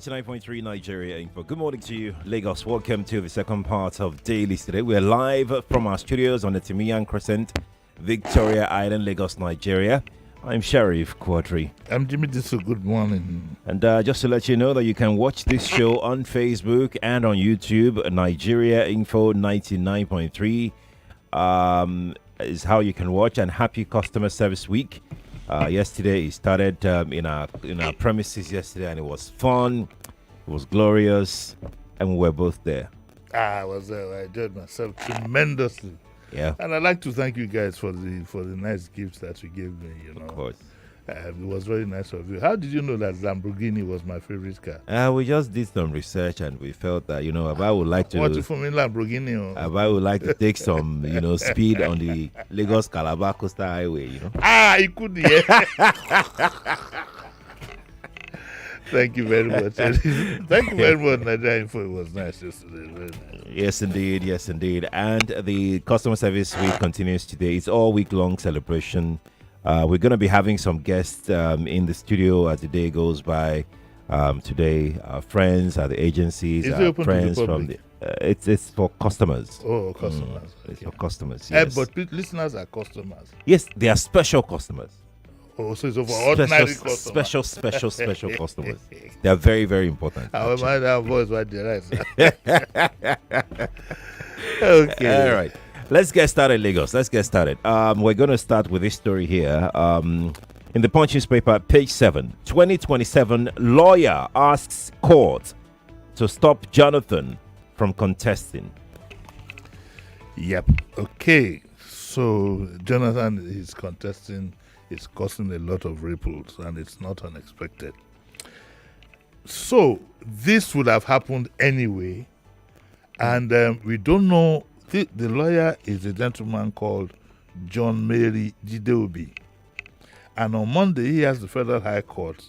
99.3 Nigeria Info. Good morning to you, Lagos. Welcome to the second part of Dailies today. We're live from our studios on the Timian Crescent, Victoria Island, Lagos, Nigeria. I'm Sheriff Quadry. I'm Jimi Disu. Good morning. And just to let you know that you can watch this show on Facebook and on YouTube, Nigeria Info 99.3 is how you can watch. And happy Customer Service Week. Yesterday it started in our premises yesterday, and it was fun. It was glorious, and we were both there. I was there. I enjoyed myself tremendously. Yeah, and I'd like to thank you guys for the nice gifts that you gave me. of course. It was very nice of you. How did you know that Lamborghini was my favorite car? We just did some research, and we felt that I would like to. What if from Lamborghini? I would like to take some speed on the Lagos Calabar Coastal Highway. You could. Yeah. Thank you very much. Thank you very much, Nigeria Info. It was nice yesterday. Very nice. Yes, indeed. Yes, indeed. And the customer service week continues today. It's all week long celebration. We're going to be having some guests in the studio as the day goes by. Today, our friends at the agencies, Is it our open friends to the from public? it's for customers. Oh, customers. It's Okay. for customers. Yes. But listeners are customers. Yes, they are special customers. Oh, so it's for ordinary customers. Special customers. They are very, very important. I mind our voice right there, right? Okay. All right. Let's get started, Lagos. Let's get started. We're going to start with this story here. In the Punch newspaper, page 7, 2027, lawyer asks court to stop Jonathan from contesting. Yep. Okay. So Jonathan is contesting. It's causing a lot of ripples, and it's not unexpected. So this would have happened anyway, and we don't know. The lawyer is a gentleman called John Mary Jideobi, and on Monday he has the Federal High Court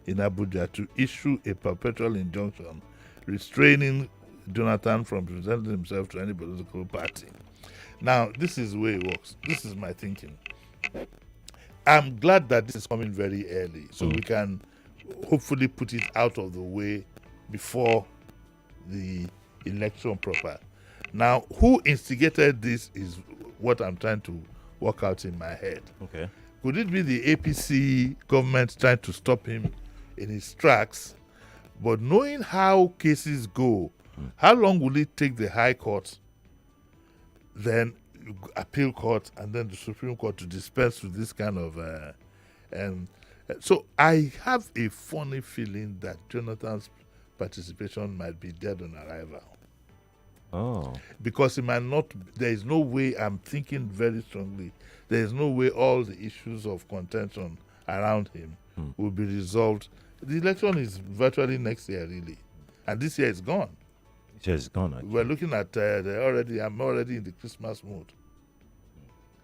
in Abuja to issue a perpetual injunction restraining Jonathan from presenting himself to any political party. Now, this is the way it works. This is my thinking. I'm glad that this is coming very early, so we can hopefully put it out of the way before the election proper. Now, who instigated this is what I'm trying to work out in my head. Okay. Could it be the APC government trying to stop him in his tracks? But knowing how cases go, how long will it take the High Court, then appeal court, and then the Supreme Court to dispense with this kind of so I have a funny feeling that Jonathan's participation might be dead on arrival. Oh. Because it might not, there is no way, I'm thinking very strongly, there is no way all the issues of contention around him will be resolved. The election is virtually next year, really. And this year is gone. It's just gone. Actually. We're looking at I'm already in the Christmas mood.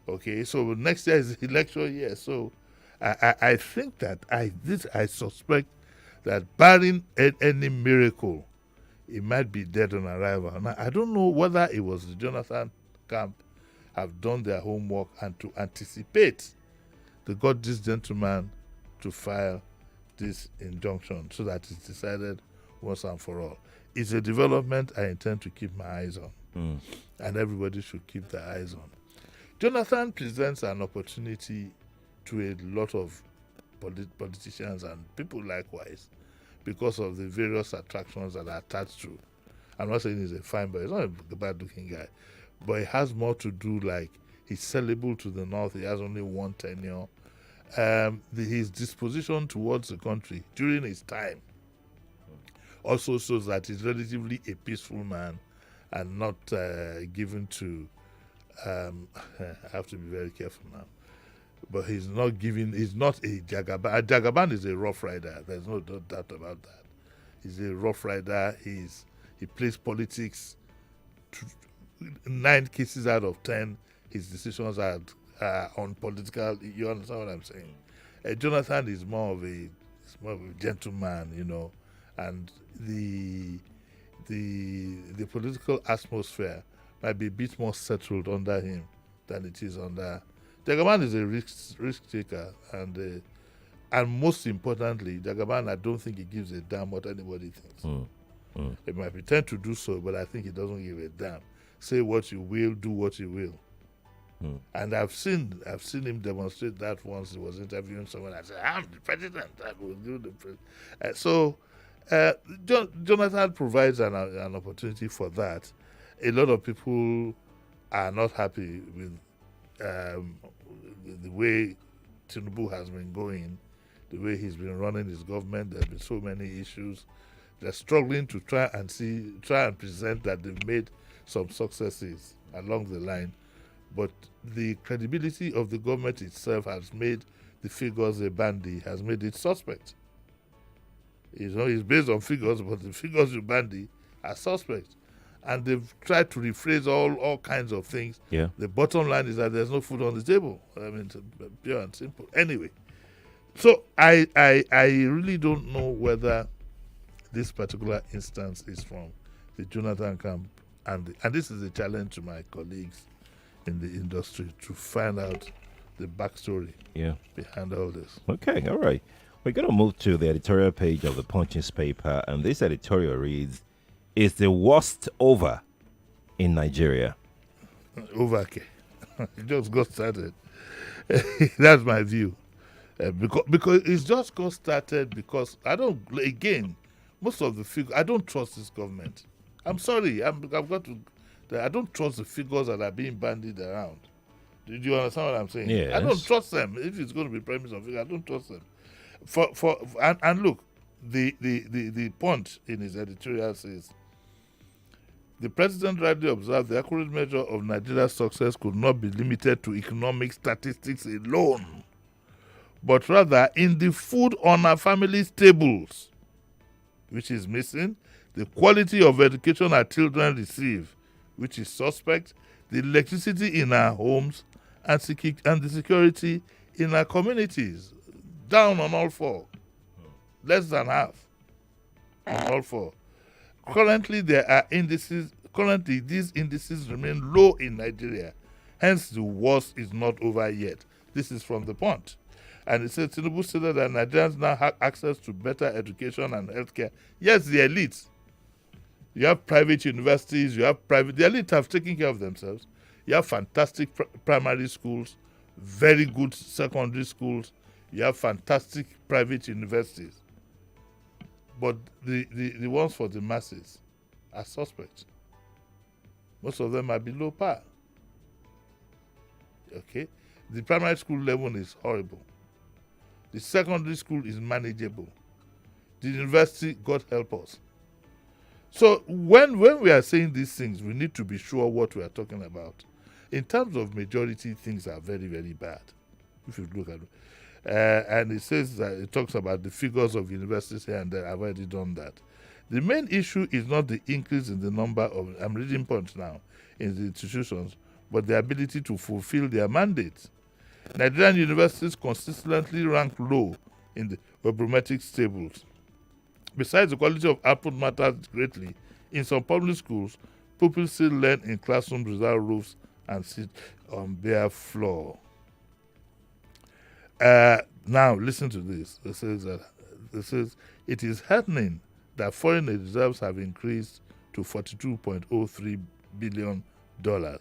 Okay, so next year is the election year. So I think that I suspect that barring any miracle, it might be dead on arrival. Now, I don't know whether it was the Jonathan camp have done their homework and to anticipate they got this gentleman to file this injunction so that it's decided once and for all. It's a development I intend to keep my eyes on, and everybody should keep their eyes on. Jonathan presents an opportunity to a lot of politicians and people likewise because of the various attractions that are attached to. I'm not saying he's a fine boy, he's not a bad-looking guy, but it has more to do, like, he's sellable to the north, he has only one tenure. His disposition towards the country during his time also shows that he's relatively a peaceful man and not given to I have to be very careful now, but he's not a Jagaban. A Jagaban is a rough rider, there's no doubt about that. He's a rough rider. He plays politics. 9 cases out of 10 his decisions are on political. You understand what I'm saying? Jonathan is more of a gentleman, and the political atmosphere might be a bit more settled under him than it is under. Jagaban is a risk taker, and And most importantly, Jagaban, I don't think he gives a damn what anybody thinks. He might pretend to do so, but I think he doesn't give a damn. Say what you will, do what you will. And I've seen him demonstrate that once he was interviewing someone. I said, I'm the president. I will do the president. Jonathan provides an opportunity for that. A lot of people are not happy with the way Tinubu has been going, the way he's been running his government. There's been so many issues. They're struggling to try and present that they've made some successes along the line. But the credibility of the government itself has made the figures a bandy, has made it suspect. It's based on figures, but the figures you bandy are suspect. And they've tried to rephrase all kinds of things. Yeah. The bottom line is that there's no food on the table. I mean, it's pure and simple. Anyway, so I really don't know whether this particular instance is from the Jonathan camp, and this is a challenge to my colleagues in the industry to find out the backstory behind all this. Okay, all right. We're going to move to the editorial page of the Punch newspaper, and this editorial reads, "Is the worst over in Nigeria?" Over, okay. It just got started. That's my view. Because it's just got started because most of the figures, I don't trust this government. I'm sorry, I don't trust the figures that are being bandied around. Do you understand what I'm saying? Yes. I don't trust them. If it's going to be premise of figures, I don't trust them. And look, the Punch in his editorial says, the president rightly observed the accurate measure of Nigeria's success could not be limited to economic statistics alone, but rather in the food on our families' tables, which is missing, the quality of education our children receive, which is suspect, the electricity in our homes, and the security in our communities. Down on all four. Less than half on all four. Currently, these indices remain low in Nigeria. Hence, the worst is not over yet. This is from the Punch. And it says, Tinubu stated that Nigerians now have access to better education and healthcare. Yes, the elite. You have private universities, the elite have taken care of themselves. You have fantastic primary schools, very good secondary schools. You have fantastic private universities. But the ones for the masses are suspect. Most of them are below par. Okay? The primary school level is horrible. The secondary school is manageable. The university, God help us. So when we are saying these things, we need to be sure what we are talking about. In terms of majority, things are very, very bad. If you look at it. And it says that it talks about the figures of universities here and there. I've already done that. The main issue is not the increase in the number of, I'm reading Punch now, in the institutions, but the ability to fulfill their mandates. Nigerian universities consistently rank low in the barometric tables. Besides, the quality of output matters greatly. In some public schools, pupils still learn in classrooms without roofs and sit on bare floor. Now, listen to this. It says, it is heartening that foreign reserves have increased to $42.03 billion, the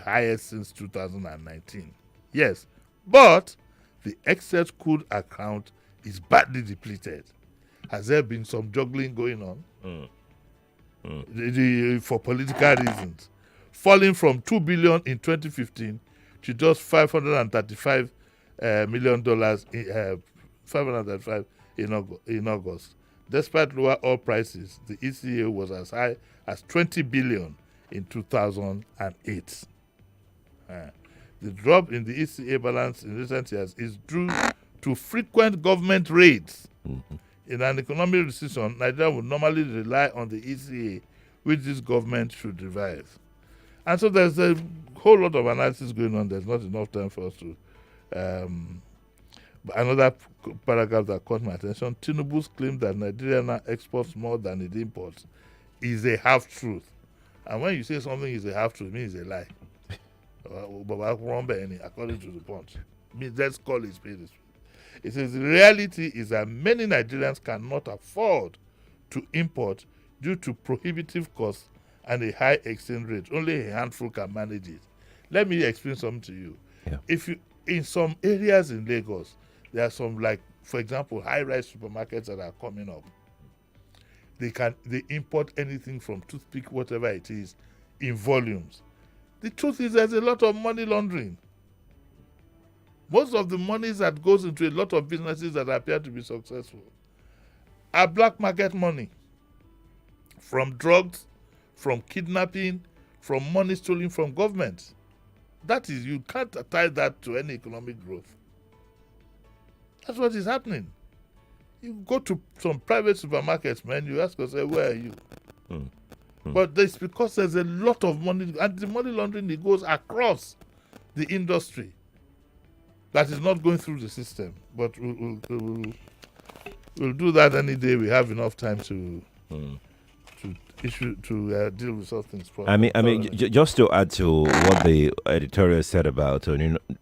highest since 2019. Yes, but the excess crude account is badly depleted. Has there been some juggling going on? For political reasons, falling from $2 billion in 2015 to just $535 million in August. Despite lower oil prices, the ECA was as high as $20 billion in 2008. The drop in the ECA balance in recent years is due to frequent government raids. In an economic recession, Nigeria would normally rely on the ECA, which this government should revive. And so there's a whole lot of analysis going on. There's not enough time for us to. Another paragraph that caught my attention, Tinubu's claim that Nigeria now exports more than it imports is a half-truth. And when you say something is a half-truth, it means it's a lie. According to the Punch. Let's call it spade. It says the reality is that many Nigerians cannot afford to import due to prohibitive costs and a high exchange rate. Only a handful can manage it. Let me explain something to you. Yeah. If you in some areas in Lagos, there are some, like, for example, high-rise supermarkets that are coming up. They import anything from toothpick, whatever it is, in volumes. The truth is there's a lot of money laundering. Most of the monies that goes into a lot of businesses that appear to be successful are black market money. From drugs, from kidnapping, from money stolen from government. That is, you can't tie that to any economic growth. That's what is happening. You go to some private supermarkets, man, you ask yourself, where are you? But it's because there's a lot of money, and the money laundering, it goes across the industry. That is not going through the system. But we'll do that any day we have enough time to deal with some things. Just to add to what the editorial said about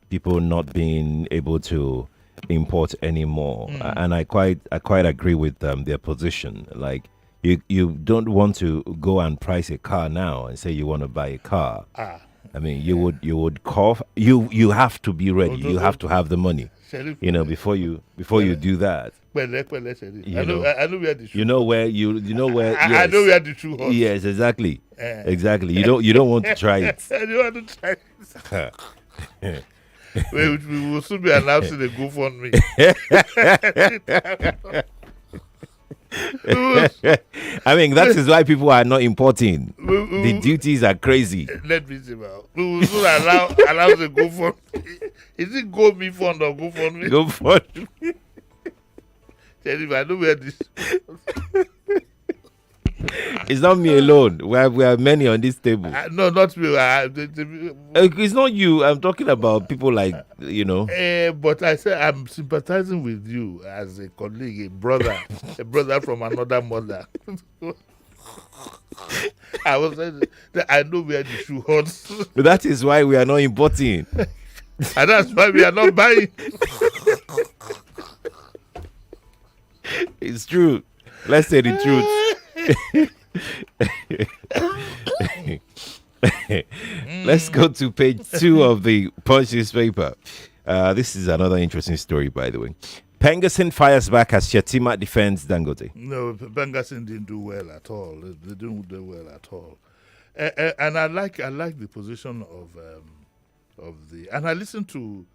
people not being able to import anymore, and I quite agree with their position. Like, you don't want to go and price a car now and say you want to buy a car. I mean, you would cough. You have to be ready. You have to have the money. Sheriff, before you do that. Sheriff. I know where the shoe. You know where yes. I know where the shoe hurts. Yes, exactly. Exactly. You don't want to try it. I don't want to try it. We will soon be announcing a GoFundMe. I mean, that is why people are not importing. The duties are crazy. Let me see now. We will soon allow the GoFundMe. Is it GoMeFund or GoFundMe? GoFundMe. Sheriff, I know where this. It's not me alone. We are many on this table. No, not me. It's not you. I'm talking about people like, But I say I'm sympathizing with you as a colleague, a brother from another mother. I was saying that I know where the shoe hurts. That is why we are not importing. And that's why we are not buying. It's true. Let's say the truth. Let's go to page 2 of the Punch newspaper. This is another interesting story, by the way. Pengasin fires back as Shetima defends Dangote. No, Pengasin didn't do well at all. They didn't do well at all. And I like the position of the. And I listened to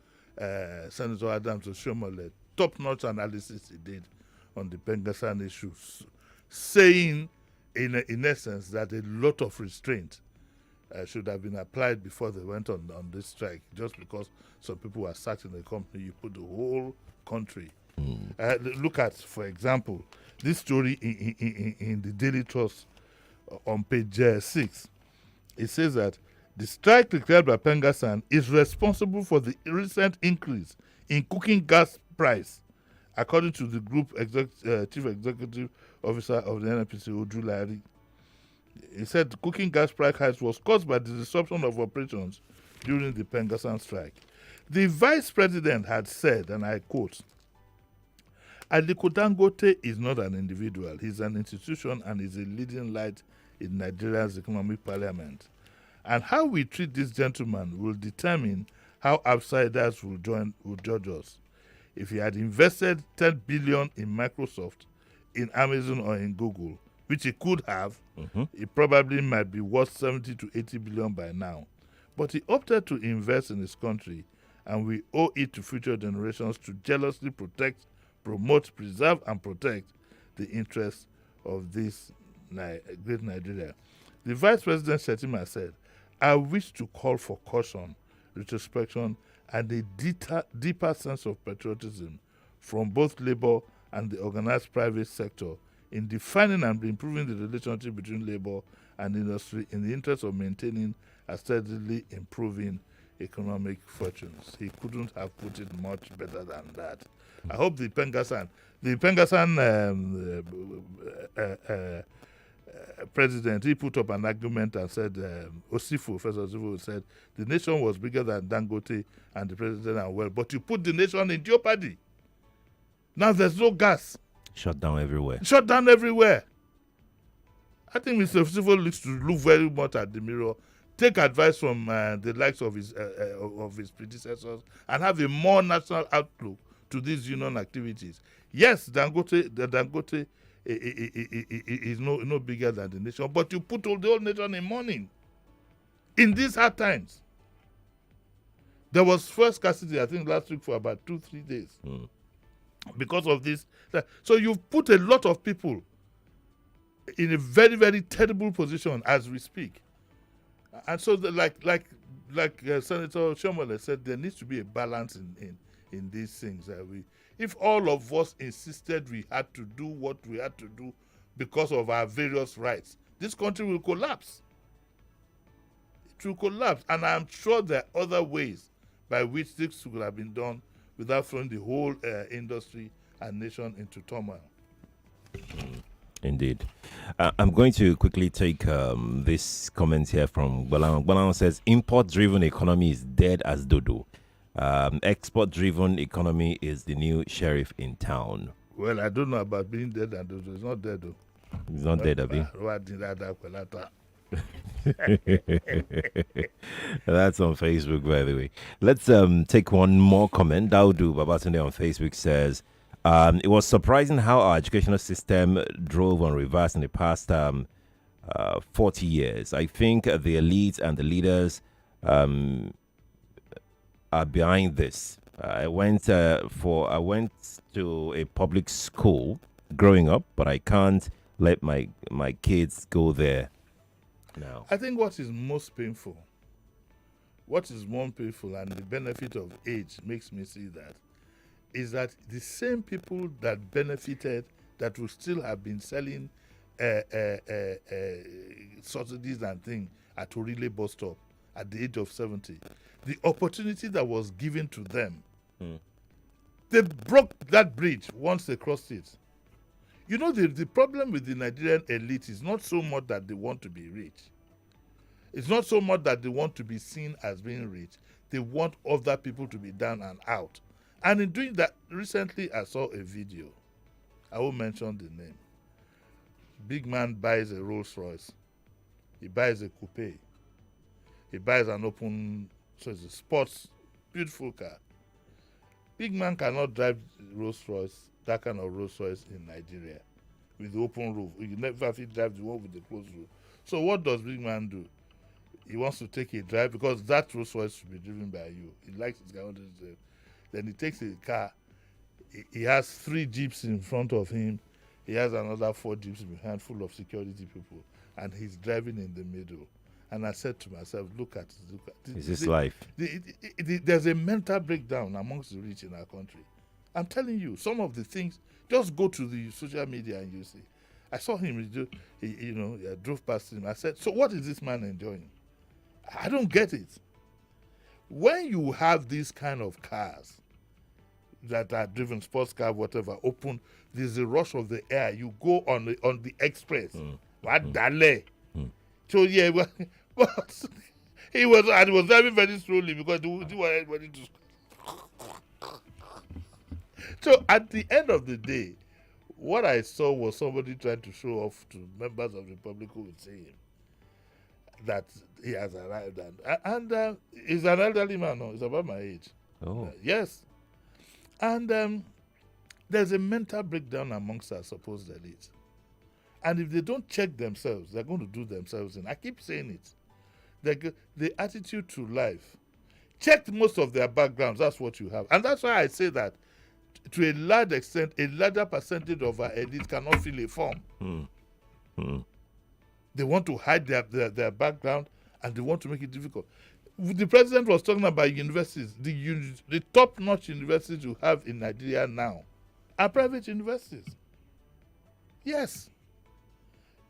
Senator Adams Oshomole, top-notch analysis he did on the Pengasan issues, saying, in essence, that a lot of restraint should have been applied before they went on this strike. Just because some people were sacked in the company, you put the whole country. Look at, for example, this story in the Daily Trust on page 6. It says that the strike declared by Pengasan is responsible for the recent increase in cooking gas price, according to the group chief executive officer of the NNPC, Ojulari. He said the cooking gas price hike was caused by the disruption of operations during the Pengasan strike. The vice president had said, and I quote, Aliko Dangote is not an individual. He's an institution and is a leading light in Nigeria's economic parliament. And how we treat this gentleman will determine how outsiders will judge us. If he had invested 10 billion in Microsoft, in Amazon, or in Google, which he could have, it probably might be worth 70 to 80 billion by now. But he opted to invest in his country, and we owe it to future generations to jealously protect, promote, preserve, and protect the interests of this great Nigeria. The Vice President Shetima said, I wish to call for caution, retrospection, and a deeper sense of patriotism from both labor and the organized private sector in defining and improving the relationship between labor and industry in the interest of maintaining a steadily improving economic fortunes. He couldn't have put it much better than that. I hope the Pengasan president, he put up an argument and said, Osifo, Professor Osifo said, the nation was bigger than Dangote and the president are well, but you put the nation in jeopardy. Now there's no gas. Shut down everywhere. Shut down everywhere. I think Mr. Civil needs to look very much at the mirror, take advice from the likes of his predecessors, and have a more national outlook to these union activities. Yes, Dangote is no bigger than the nation, but you put the whole nation in mourning in these hard times. There was fuel scarcity, I think, last week for about 2-3 days because of this. So you've put a lot of people in a very, very terrible position as we speak. And so, like Senator Shomole said, there needs to be a balance in these things. If all of us insisted we had to do what we had to do because of our various rights, this country will collapse. It will collapse. And I'm sure there are other ways by which this could have been done without throwing the whole industry and nation into turmoil. Indeed. I'm going to quickly take this comment here from Balang. Balang says, import-driven economy is dead as dodo. Export-driven economy is the new sheriff in town. Well, I don't know about being dead and dodo. It's not dead, though. It's not dead, Abi. That's on Facebook, by the way. Let's take one more comment. Daudu Babatunde on Facebook says, it was surprising how our educational system drove on reverse in the past 40 years. I think the elite and the leaders are behind this. I went to a public school growing up, but I can't let my kids go there now. I think what is most painful, and the benefit of age makes me see that, is that the same people that benefited, that will still have been selling subsidies and things at Orile bus stop at the age of 70, the opportunity that was given to them, they broke that bridge once they crossed it. You know, the problem with the Nigerian elite is not so much that they want to be rich. It's not so much that they want to be seen as being rich. They want other people to be down and out. And in doing that, recently I saw a video. I won't mention the name. Big man buys a Rolls Royce. He buys a coupe. He buys an open, so it's a sports, beautiful car. Big man cannot drive Rolls Royce, that kind of Rolls Royce in Nigeria with the open roof. You never feel drive the one with the closed roof. So what does big man do? He wants to take a drive because that Rolls Royce should be driven by you. He likes his car. Then he takes a car. He has 3 jeeps in front of him. He has another 4 jeeps behind, full of security people, and he's driving in the middle. And I said to myself, look at is this life? There's a mental breakdown amongst the rich in our country. I'm telling you, some of the things, just go to the social media and you see. I saw him, I drove past him. I said, so what is this man enjoying? I don't get it. When you have these kind of cars that are driven, sports car, whatever, open, there's a rush of the air. You go on the express. So yeah, but he was driving very slowly because he wanted everybody to. So at the end of the day, what I saw was somebody trying to show off to members of the public who would see him that he has arrived, and he's an elderly man. No, he's about my age. Oh, yes, and there's a mental breakdown amongst our supposed elite. And if they don't check themselves, they're going to do themselves in. I keep saying it. The attitude to life. Check most of their backgrounds. That's what you have. And that's why I say that to a large extent, a larger percentage of our elite cannot fill a form. They want to hide their background and they want to make it difficult. The president was talking about universities. The top-notch universities you have in Nigeria now are private universities. Yes.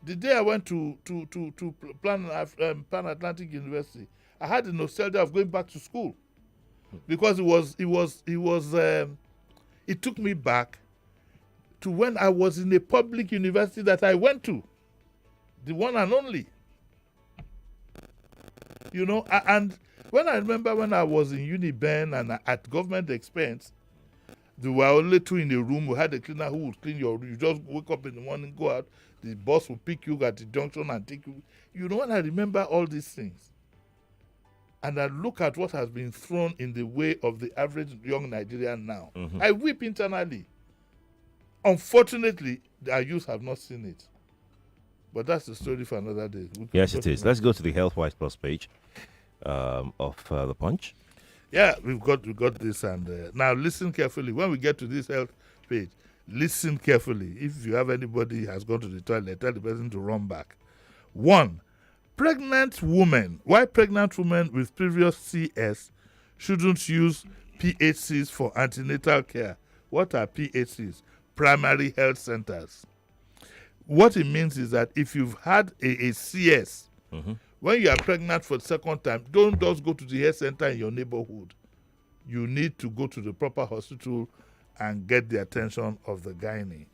The day I went to Pan Atlantic University, I had the nostalgia of going back to school because it took me back to when I was in a public university that I went to, the one and only. You know, and when I remember when I was in Uniben and at government expense, There were only two in a room. We had a cleaner who would clean your room. You just wake up in the morning, go out. The boss will pick you at the junction and take you. You know, when I remember all these things, and I look at what has been thrown in the way of the average young Nigerian now, I weep internally. Unfortunately, our youth have not seen it. But that's the story for another day. Yes, it is. Let's go to the HealthWise Plus page of the Punch. Yeah, we got this, and now listen carefully. When we get to this health page, listen carefully. If you have anybody who has gone to the toilet, tell the person to run back. 1. Pregnant women. Why pregnant women with previous CS shouldn't use PHCs for antenatal care? What are PHCs? Primary health centers. What it means is that if you've had a CS, when you are pregnant for the second time, don't just go to the health center in your neighborhood. You need to go to the proper hospital and get the attention of the gynae.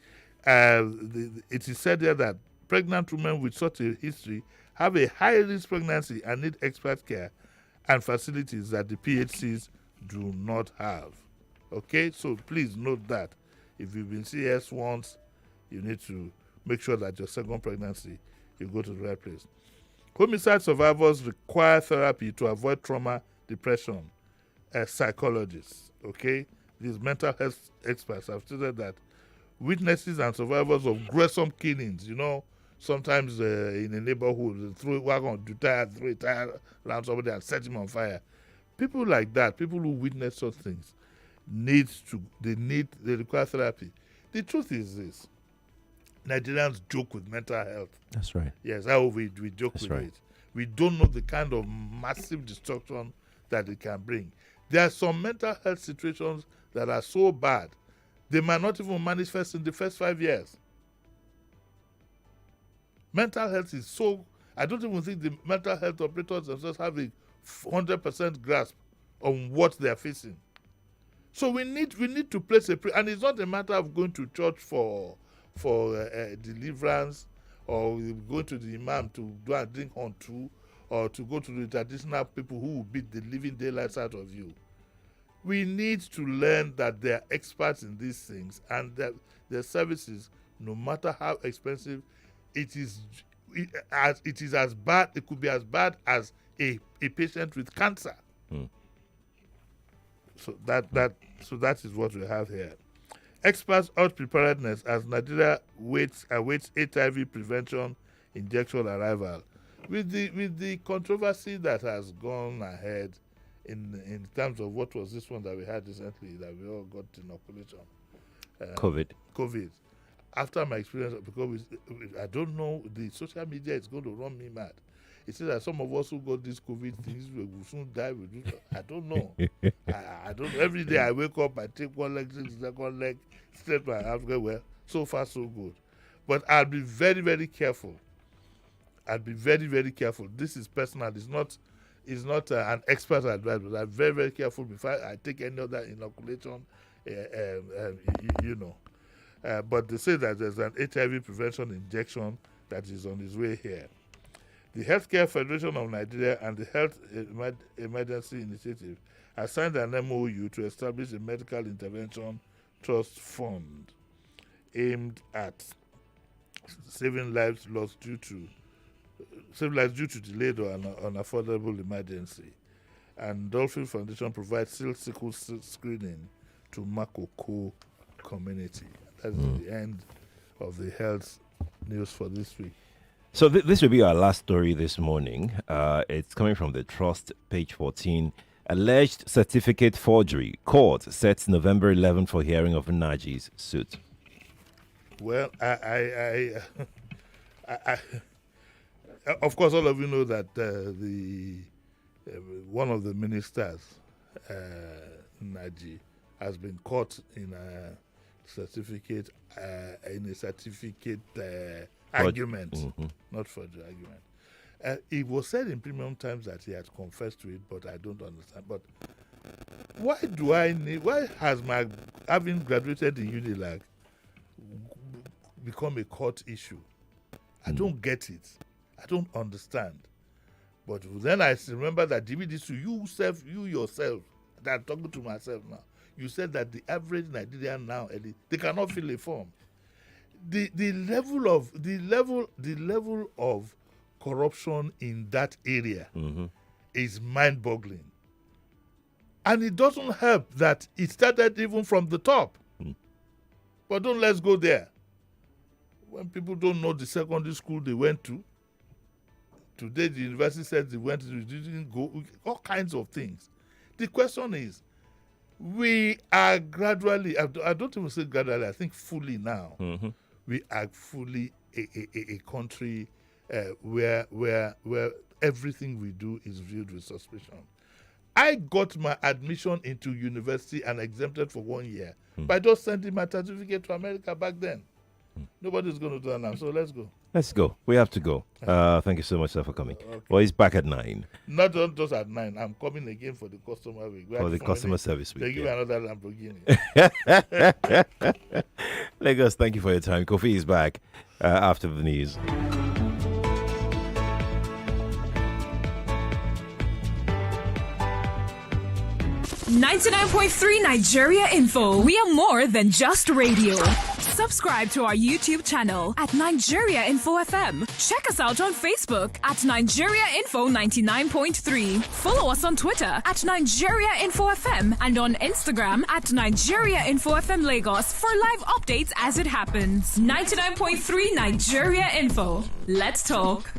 It is said there that pregnant women with such a history have a high-risk pregnancy and need expert care and facilities that the PHCs do not have. Okay, so please note that. If you've been CS once, you need to make sure that your second pregnancy, you go to the right place. Homicide survivors require therapy to avoid trauma, depression. Psychologists, okay? These mental health experts have stated that witnesses and survivors of gruesome killings, you know, sometimes in a neighborhood, we're going to throw a tire around somebody and set him on fire. People like that, people who witness such things, they require therapy. The truth is this: Nigerians joke with mental health. That's right. Yes, how we joke with it. We don't know the kind of massive destruction that it can bring. There are some mental health situations that are so bad, they might not even manifest in the first 5 years. Mental health is so, I don't even think the mental health operators themselves have a 100% grasp on what they are facing. So we need to place and it's not a matter of going to church for deliverance, or going to the imam to do and drink on too, or to go to the traditional people who will beat the living daylights out of you. We need to learn that they are experts in these things, and that their services, no matter how expensive, it is as bad. It could be as bad as a patient with cancer. So that is what we have here. Experts urge preparedness as Nigeria awaits HIV prevention injection arrival. With the controversy that has gone ahead in terms of what was this one that we had recently, that we all got inoculation. COVID. After my experience, because I don't know, the social media is going to run me mad. It says that some of us who got this COVID things will soon die. I don't know. I don't know. Every day I wake up, I take one leg, second leg, straight my Africa. Well, so far so good. But I'll be very, very careful. I'll be very, very careful. This is personal. It's not an expert advice, but I'm very, very careful before I take any other inoculation. But they say that there's an HIV prevention injection that is on its way here. The Healthcare Federation of Nigeria and the Health Emergency Initiative have signed an MOU to establish a medical intervention trust fund aimed at saving lives due to delayed or unaffordable emergency. And Dolphin Foundation provides sickle screening to Makoko community. That's the end of the health news for this week. So this will be our last story this morning. It's coming from the Trust, page 14. Alleged certificate forgery. Court sets November 11 for hearing of Naji's suit. Well, I of course, all of you know that one of the ministers, Naji, has been caught in a certificate argument, not for the argument. It was said in Premium Times that he had confessed to it, but I don't understand. But why has my having graduated in Unilag become a court issue? I don't get it. I don't understand. But then I remember that Jimi Disu, you yourself, that I'm talking to myself now, you said that the average Nigerian now, they cannot fill a form. The level of corruption in that area is mind-boggling. And it doesn't help that it started even from the top. But let's go there. When people don't know the secondary school they went to, today the university said they went to, didn't go, all kinds of things. The question is, we are gradually, I don't even say gradually, I think fully now, we are fully a country where everything we do is viewed with suspicion. I got my admission into university and exempted for 1 year by just sending my certificate to America back then. Nobody's going to do that now, so let's go. Let's go. We have to go. Thank you so much, sir, for coming. Okay. Well, he's back at 9. Not just at 9. I'm coming again for the customer week. For the customer service week. They give me another Lamborghini. Lagos, thank you for your time. Kofi is back after the news. 99.3 Nigeria Info. We are more than just radio. Subscribe to our YouTube channel at Nigeria Info FM. Check us out on Facebook at Nigeria Info 99.3. Follow us on Twitter at Nigeria Info FM and on Instagram at Nigeria Info FM Lagos for live updates as it happens. 99.3 Nigeria Info. Let's talk.